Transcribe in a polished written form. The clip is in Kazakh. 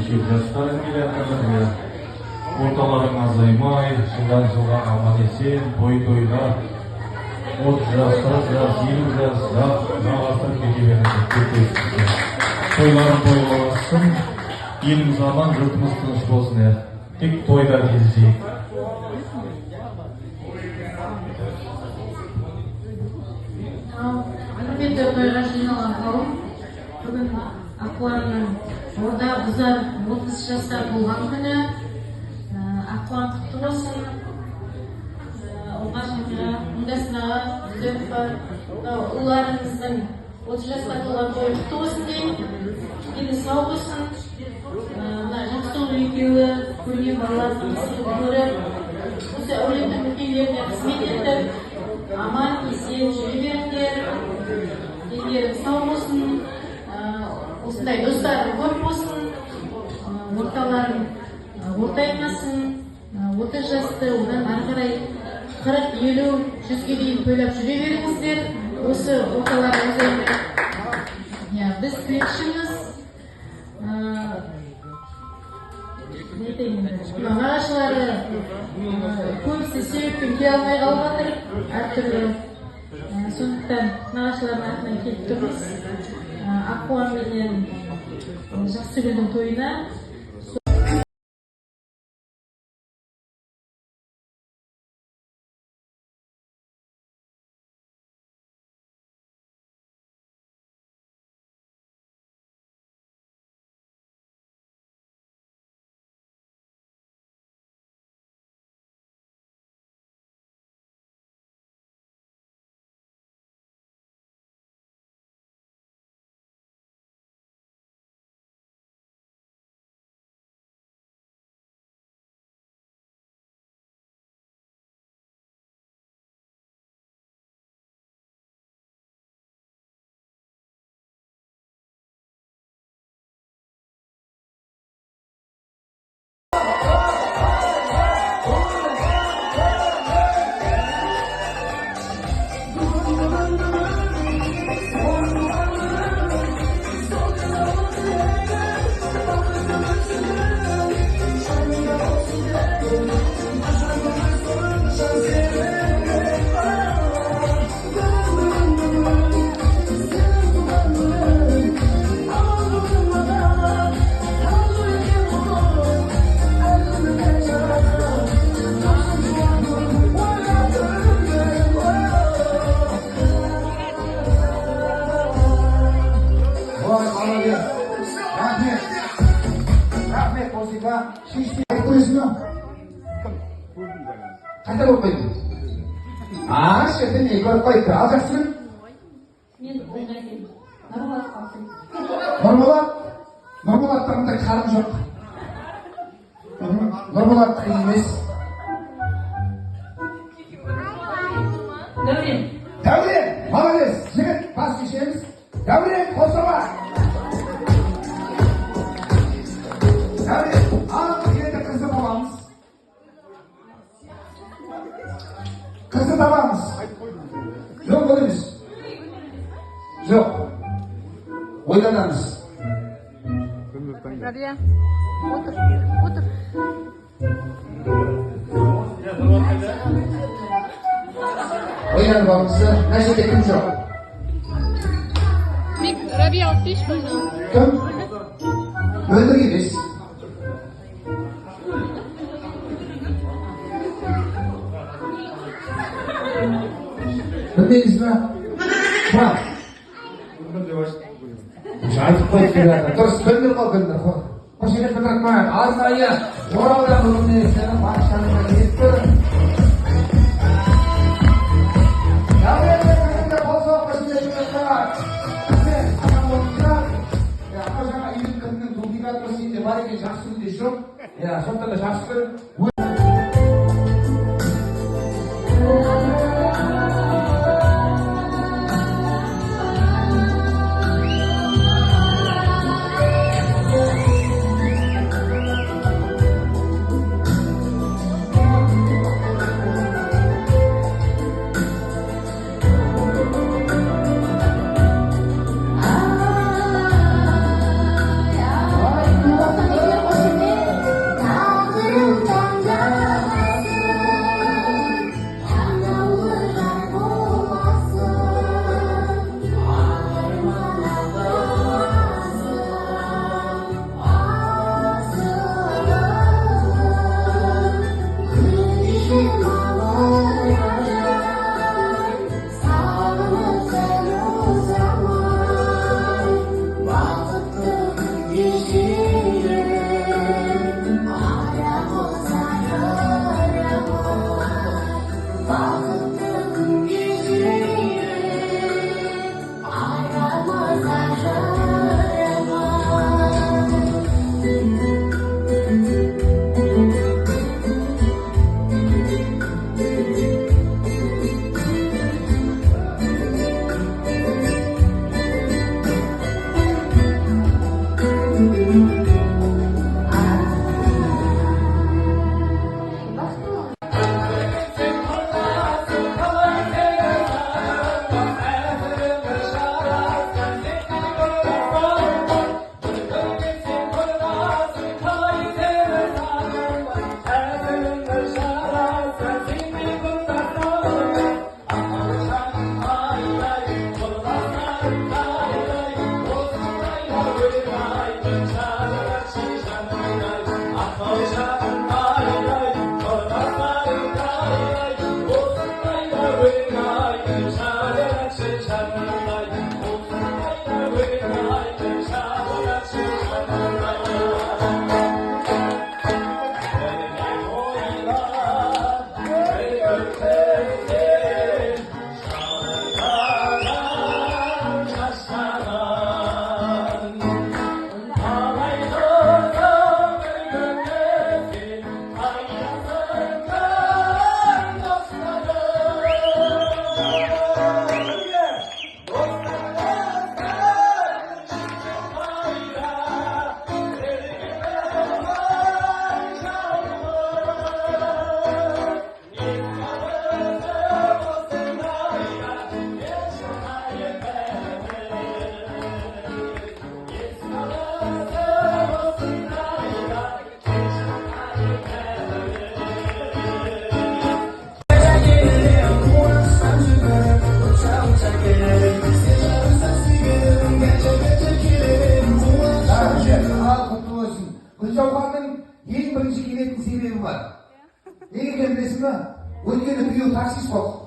жастар келеді, орталарың азаймай, жылдан жылға аман есен, той-тойда 30 жас, 40 жас, 20 жас, жалғастырып кете беріңіздер. Тойларын тойласын, еліміз аман, жұртымыз тыныш болсын. Тек тойда кездесейік. Құрметті тойға жиналған қауым, бүгін Аққуанның орда бұзар 30 жаста болған күні. Аққуан құтты болсын. Оғашынға, мұндасынаға түзеп бар. Ұларыңыздың 30 жаста болған той құтты болсын дейін. Енді сау болсын. Жақсы екеуі көрген балалардың сыйлық көріп, осы әулеттің мүшелеріне қызмет етіп, аман есен жүре беріңдер. Дендерің сау болсын. Осындай достарың көп болсын. Орталарың ортаймасын. 30 жасты одан ары қарай 40, 50, 100-ге дейін тойлап жүре беріңіздер. Осы орталар өзі біз тілекшіміз. Нағашылары көбісі себеппен келе алмай қалып жатыр, әртүрлі. Сондықтан нағашылардың атынан келіп тұрмыз. Аққуан менен Жақсыгүлдің тойына. Қайда болып қойды? Шерден екі барып қойды. Ал Жақсыгүл? Мен оңдайын. Нұрболат қалсын. Нұрболат? Нұрболатта мұндай қарым жоқ. Нұрболат қиын емес. Дәурен. Дәурен, молодец. Жігіт, бас кешеміз. Дәурен, қосыла. Дәурен, енді қызды боламыз. Қызды табамыз. Жоқ, ол емес. Жоқ. Ойланамыз. Рабия, отыр, отыр. Ойланып алыңыздар. Мына жерде кім жоқ? Рабия, алып берші мына. Кім? Мөлдір емес. Білмейсіз ба? Бар. Айтып қойып келеді. Дұрыс, білдір ғой, білдір ғой. Қошелеп бітіріп қойып, арнайы оралдан өміріне сені бағыштануға келіп тұр. Дәуренде қол соғып қошелеп сен адам болыңыздар. Жаңа үйдің кімнің дубликаты сенде бар екен, Жақсыгүлде жоқ. Сондықтан да Жақсыгүл ма? Өйткені биыл таксист болды.